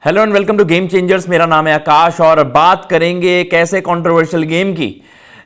Hello and welcome to game changers. मेरा नाम है आकाश और बात करेंगे एक ऐसे कंट्रोवर्शियल गेम की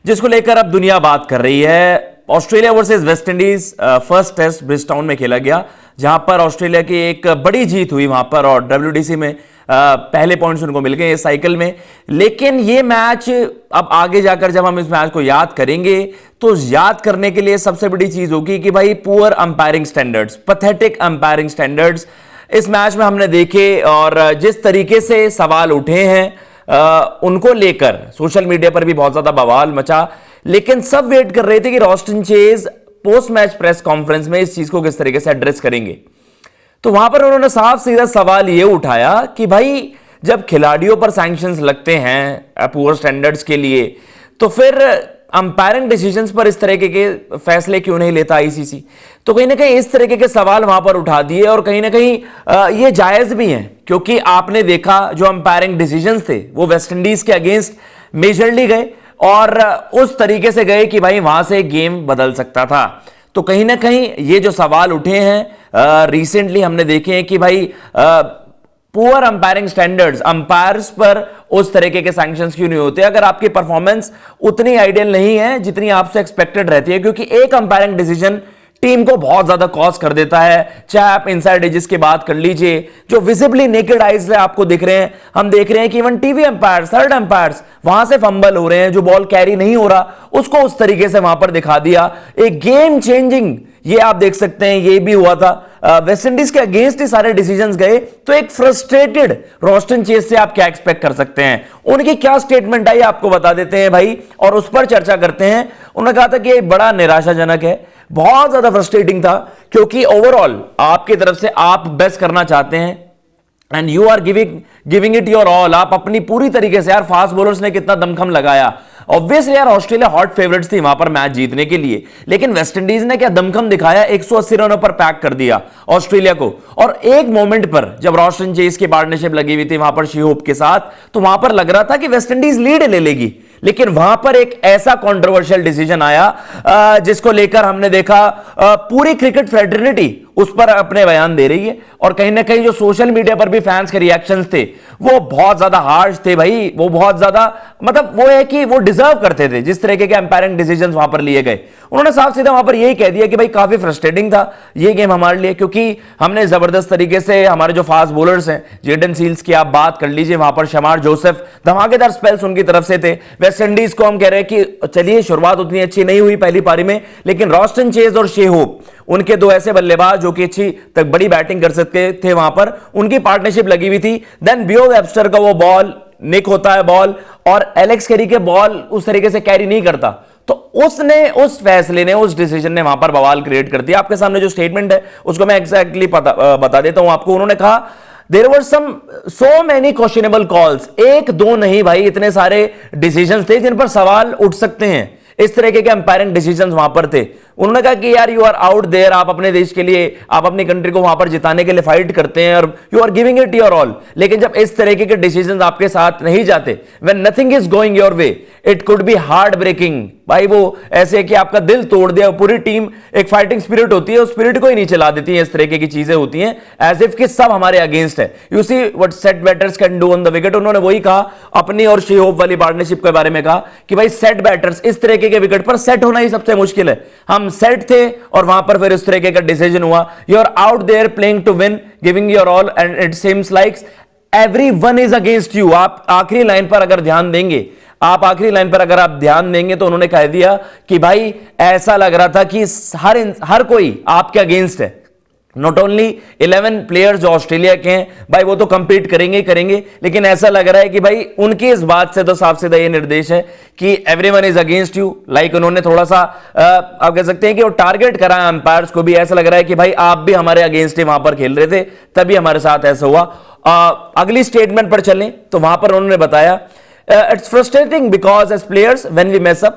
जिसको लेकर अब दुनिया बात कर रही है। Australia versus West Indies first test Bridgetown में खेला गया, जहां पर ऑस्ट्रेलिया की एक बड़ी जीत हुई वहां पर और डब्ल्यूडीसी में पहले पॉइंट्स उनको मिल गए इस साइकिल में। लेकिन ये मैच अब आगे जाकर जब हम इस मैच को याद करेंगे तो याद करने के लिए सबसे बड़ी चीज होगी कि भाई poor umpiring standards, pathetic umpiring standards इस मैच में हमने देखे। और जिस तरीके से सवाल उठे हैं उनको लेकर सोशल मीडिया पर भी बहुत ज्यादा बवाल मचा, लेकिन सब वेट कर रहे थे कि Roston chase post match press conference में इस चीज को किस तरीके से एड्रेस करेंगे। तो वहां पर उन्होंने साफ सीधा सवाल यह उठाया कि भाई जब खिलाड़ियों पर सैंक्शंस लगते हैं पुअर स्टैंडर्ड्स के लिए, तो फिर अंपायरिंग डिसीजंस पर इस तरीके के फैसले क्यों नहीं लेता आईसीसी। तो कहीं ना कहीं इस तरीके के सवाल वहां पर उठा दिए और कहीं ना कहीं ये जायज भी हैं, क्योंकि आपने देखा जो अंपायरिंग डिसीजंस थे वो वेस्ट इंडीज के अगेंस्ट मेजरली गए और उस तरीके से गए कि भाई वहां से गेम बदल सकता था। तो कहीं ना कहीं ये जो सवाल उठे हैं रिसेंटली हमने देखे हैं कि भाई पुअर अंपायरिंग स्टैंडर्ड्स, अंपायर्स पर उस तरीके के सैंक्शंस क्यों नहीं होते अगर आपकी परफॉर्मेंस उतनी आइडियल नहीं है जितनी आपसे एक्सपेक्टेड रहती है। क्योंकि एक अंपायरिंग डिसीजन टीम को बहुत ज्यादा कॉस्ट कर देता है। चाहे आप इनसाइड एजेस की बात कर लीजिए जो विजिबली नेकेड आइज से आपको दिख रहे हैं, हम देख रहे हैं कि even TV umpires, third umpires वहां से फंबल हो रहे हैं, जो बॉल कैरी नहीं हो रहा उसको उस तरीके से वहां पर दिखा दिया। एक गेम चेंजिंग ये आप देख सकते हैं, ये भी हुआ था। वेस्ट इंडीज के अगेंस्ट ही सारे डिसीजंस गए, तो एक फ्रस्ट्रेटेड रॉस्टन चेज से आप क्या एक्सपेक्ट कर सकते हैं। उनकी क्या स्टेटमेंट आई आपको बता देते हैं भाई और उस पर चर्चा करते हैं। उन्होंने कहा था कि ये बड़ा निराशाजनक है, बहुत ज्यादा फ्रस्ट्रेटिंग था, क्योंकि ओवरऑल आपकी तरफ से आप बेस्ट करना चाहते हैं and you are giving it your all. आप अपनी पूरी तरीके से, यार फास्ट बॉलर्स ने कितना दमखम लगाया। ऑब्वियसली यार ऑस्ट्रेलिया हॉट फेवरेट्स थी वहां पर मैच जीतने के लिए, लेकिन वेस्ट इंडीज ने क्या दमखम दिखाया, 180 रनों पर पैक कर दिया ऑस्ट्रेलिया को। और एक मोमेंट पर जब रॉस्टन चेज की पार्टनरशिप लगी हुई थी वहां पर शी-होप के साथ, तो वहां पर लग रहा था कि वेस्ट इंडीज लीड ले लेगी। लेकिन वहां पर एक ऐसा कंट्रोवर्शियल डिसीजन आया जिसको लेकर हमने देखा पूरी क्रिकेट फेडरेटिटी उस पर अपने बयान दे रही है। और कहीं ना कहीं जो सोशल मीडिया पर भी फैंस के रिएक्शंस थे वो बहुत ज्यादा हार्श थे भाई, वो बहुत ज्यादा मतलब वो है कि वो डिजर्व करते थे जिस तरीके के अंपायरिंग डिसीजंस वहां पर लिए गए। उन्होंने साफ सीधा वहां पर यही कह दिया कि भाई काफी फ्रस्ट्रेटिंग था ये गेम हमारे लिए, क्योंकि हमने जबरदस्त तरीके से हमारे जो फास्ट बॉलर्स हैं, जेडन सील्स की आप बात कर लीजिए, वहां पर शमार जोसेफ, धमाकेदार स्पेल्स उनकी तरफ से थे। वेस्ट इंडीज को हम कह रहे हैं कि चलिए शुरुआत उतनी अच्छी नहीं हुई पहली पारी में, लेकिन रॉस्टन चेज और शी-होप उनके दो ऐसे बल्लेबाज जो कि अच्छी तक बड़ी बैटिंग कर सकते थे, वहां पर उनकी पार्टनरशिप लगी हुई थी। देन बियो वेबस्टर का वो बॉल निक होता है बॉल, और एलेक्स कैरी के बॉल उस तरीके से कैरी नहीं करता, तो उसने उस फैसले ने, उस डिसीजन ने वहां पर बवाल क्रिएट कर दिया। आपके सामने जो स्टेटमेंट है उसको मैं एग्जैक्टली बता देता हूं आपको। उन्होंने कहा there were so many questionable calls, एक दो नहीं भाई, इतने सारे डिसीजंस थे जिन पर सवाल उठ सकते हैं। इस तरीके के अंपायरिंग डिसीजंस वहां पर थे। उन्होंने कहा कि यार यू आर आउट देयर, आप अपने देश के लिए, आप अपनी कंट्री को वहां पर जिताने के लिए फाइट करते हैं और you are giving it your all, लेकिन जब इस तरीके के डिसीजंस आपके साथ नहीं जाते, when nothing is going your way, it could be heartbreaking. भाई वो ऐसे कि आपका दिल तोड़ दिया। पूरी टीम एक फाइटिंग स्पिरिट होती है, उस स्पिरिट को ही नहीं चला देती है। इस तरीके की चीजें होती हैं एज इफ कि सब हमारे अगेंस्ट है। You see what set batters can do on the wicket. उन्होंने वही कहा अपनी और शी-होप वाली पार्टनरशिप के बारे में, कहा कि भाई सेट बैटर्स, इस तरीके के विकेट पर सेट होना ही सबसे मुश्किल है। हम सेट थे और वहां पर फिर इस तरीके का डिसीजन हुआ। You are out there playing to win, giving your all and it seems like everyone is against you. आप आखिरी लाइन पर अगर ध्यान देंगे, तो उन्होंने कह दिया कि भाई ऐसा लग रहा था कि हर कोई आपके अगेंस्ट है। नॉट ओनली 11 प्लेयर्स जो ऑस्ट्रेलिया के हैं भाई, वो तो कंपीट करेंगे, लेकिन ऐसा लग रहा है कि भाई उनकी इस बात से तो साफ सीधा ये निर्देश है कि everyone is against you. Like उन्होंने थोड़ा सा आप कह सकते हैं कि वो टारगेट करा अंपायर्स को भी। ऐसा लग रहा है कि भाई आप भी हमारे अगेंस्ट ही वहां पर खेल रहे थे, तभी हमारे साथ ऐसा हुआ। अगली स्टेटमेंट पर चलें तो वहां पर उन्होंने बताया it's frustrating because as players when we mess up,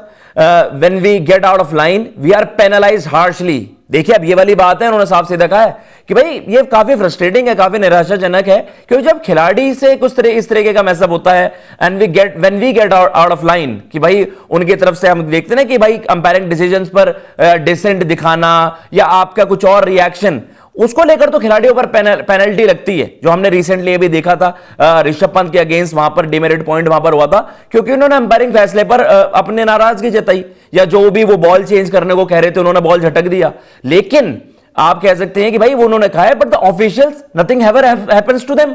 when we get out of line we are penalized harshly। देखिए अब ये वाली बात है, उन्होंने साफ सीधा कहा है कि भाई ये काफी फ्रस्ट्रेटिंग है, काफी निराशाजनक है, क्योंकि जब खिलाड़ी से कुछ इस तरीके का मैसअप होता है and when we get out of line, कि भाई उनकी तरफ से हम देखते हैं कि भाई अंपायरिंग डिसीजंस पर डिसेंट दिखाना या आपका कुछ और रिएक्शन, उसको लेकर तो खिलाड़ियों पर पेनल्टी लगती है, जो हमने रिसेंटली अभी देखा था ऋषभ पंत के अगेंस्ट, वहां पर डिमेरिट पॉइंट वहां पर हुआ था क्योंकि उन्होंने अंपायरिंग फैसले पर अपने नाराजगी जताई, या जो भी वो बॉल चेंज करने को कह रहे थे उन्होंने बॉल झटक दिया। लेकिन आप कह सकते हैं कि भाई वो उन्होंने कहा है, but the officials nothing happens to them,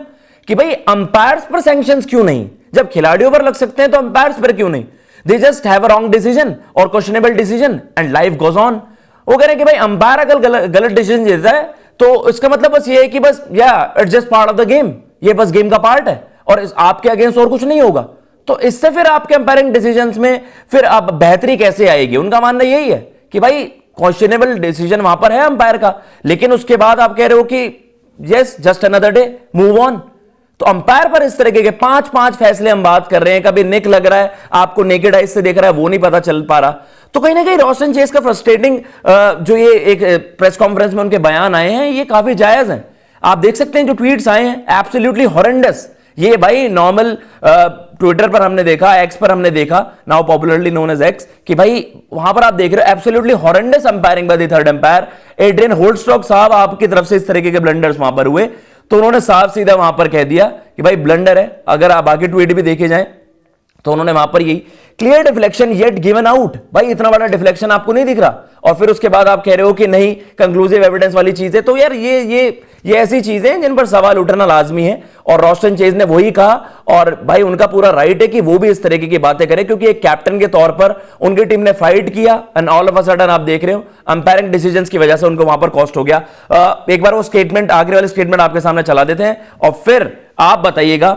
कि भाई अंपायर्स पर सैंक्शंस क्यों नहीं, जब खिलाड़ियों पर लग सकते हैं तो अंपायर्स पर क्यों नहीं। They just have a wrong decision और questionable decision and life goes on. वो कह रहे हैं कि भाई अंपायर अगर गलत डिसीजन देता है तो इसका मतलब बस ये है कि बस it's just part of the game, ये बस गेम का पार्ट है और आपके अगेंस्ट और कुछ नहीं होगा। तो इससे फिर आपके अंपायरिंग डिसीजंस में फिर अब बेहतरी कैसे आएगी। उनका मानना यही है कि भाई क्वेश्चनेबल डिसीजन वहां पर है अंपायर का, लेकिन उसके बाद आप कह रहे हो कि yes just another day, move on. तो अंपायर पर इस तरीके के 5-5 फैसले हम बात कर रहे हैं, कभी निक लग रहा है, आपको नेकेड आइज से देख रहा है, वो नहीं पता चल पा रहा। तो कहीं ना कहीं रोशन चेज का फ्रस्ट्रेटिंग जो ये एक प्रेस कॉन्फ्रेंस में उनके बयान आए हैं, ये काफी जायज हैं। आप देख सकते हैं जो ट्वीट्स आए हैं, एब्सोल्युटली हॉरेंडस। ये भाई नॉर्मल ट्विटर पर हमने देखा, एक्स पर हमने देखा, now popularly known as X, कि भाई वहां पर आप देख रहे हो absolutely horrendous umpiring by the third umpire Adrian Holdstock साहब। आपकी तरफ से इस तरीके के ब्लंडर्स वहां पर हुए तो उन्होंने साफ सीधा वहां पर कह दिया कि भाई ब्लंडर है। अगर आप बाकी ट्वीट भी देखे जाएं तो उन्होंने वहां पर यही clear deflection yet given out, भाई इतना बड़ा डिफ्लेक्शन आपको नहीं दिख रहा, और फिर उसके बाद आप कह रहे हो कि नहीं कंक्लूसिव एविडेंस वाली चीज है। तो यार ये ऐसी चीजें हैं जिन पर सवाल उठना लाजमी है, और रोशन चेज ने वही कहा, और भाई उनका पूरा राइट है कि वो भी इस तरीके की बातें करें, क्योंकि एक कैप्टन के तौर पर उनकी टीम ने फाइट किया and all of a sudden आप देख रहे हो अंपायरिंग डिसीजंस की वजह से उनको वहां पर कॉस्ट हो गया। एक बार वो स्टेटमेंट, आखिरी वाली स्टेटमेंट आपके सामने चला देते हैं और फिर आप बताइएगा।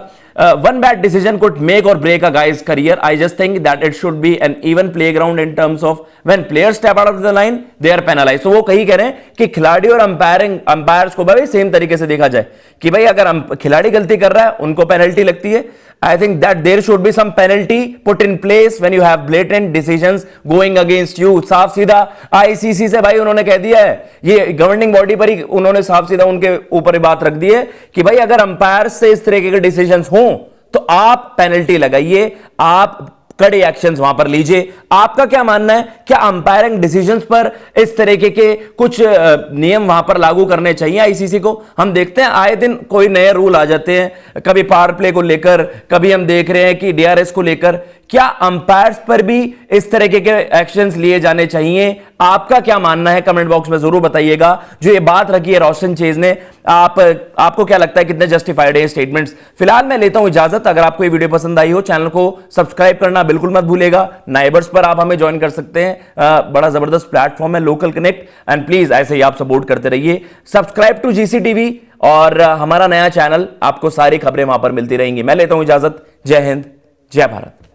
One bad decision could make or break a guy's career. I just think that it should be an even playground in terms of when players step out of the line, they are penalized. So वो कही कह रहे हैं कि खिलाड़ी और umpires को भाई सेम तरीके से देखा जाए कि भाई अगर खिलाड़ी गलती कर रहा है उनको पेनल्टी लगती है। I think that there should be some penalty put in place when you have blatant decisions going against you. साफ सीधा आईसीसी से भाई उन्होंने कह दिया है, ये गवर्निंग बॉडी पर ही उन्होंने साफ सीधा उनके ऊपर ही बात रख दी है कि भाई अगर अंपायर से इस तरीके के डिसीजंस हों तो आप पेनल्टी लगाइए, आप कड़े एक्शंस वहां पर लीजिए। आपका क्या मानना है, क्या अंपायरिंग डिसीजंस पर इस तरीके के कुछ नियम वहां पर लागू करने चाहिए आईसीसी को? हम देखते हैं आए दिन कोई नए रूल आ जाते हैं, कभी पावर प्ले को लेकर, कभी हम देख रहे हैं कि डीआरएस को लेकर। क्या अंपायर्स पर भी इस तरीके के एक्शंस लिए जाने चाहिए? आपका क्या मानना है कमेंट बॉक्स में जरूर बताइएगा। जो ये बात रखी है रोशन चेज ने, आपको क्या लगता है, कितने जस्टिफाइड है स्टेटमेंट्स? फिलहाल मैं लेता हूं इजाजत। अगर आपको ये वीडियो पसंद आई हो, चैनल को सब्सक्राइब करना बिल्कुल मत भूलिएगा। नाइबर्स पर आप हमें ज्वाइन कर सकते हैं, बड़ा जबरदस्त प्लेटफॉर्म है लोकल कनेक्ट, एंड प्लीज ऐसे ही आप सपोर्ट करते रहिए। सब्सक्राइब टू जीसी टीवी और हमारा नया चैनल, आपको सारी खबरें वहां पर मिलती रहेंगी। मैं लेता हूं इजाजत। जय हिंद, जय भारत।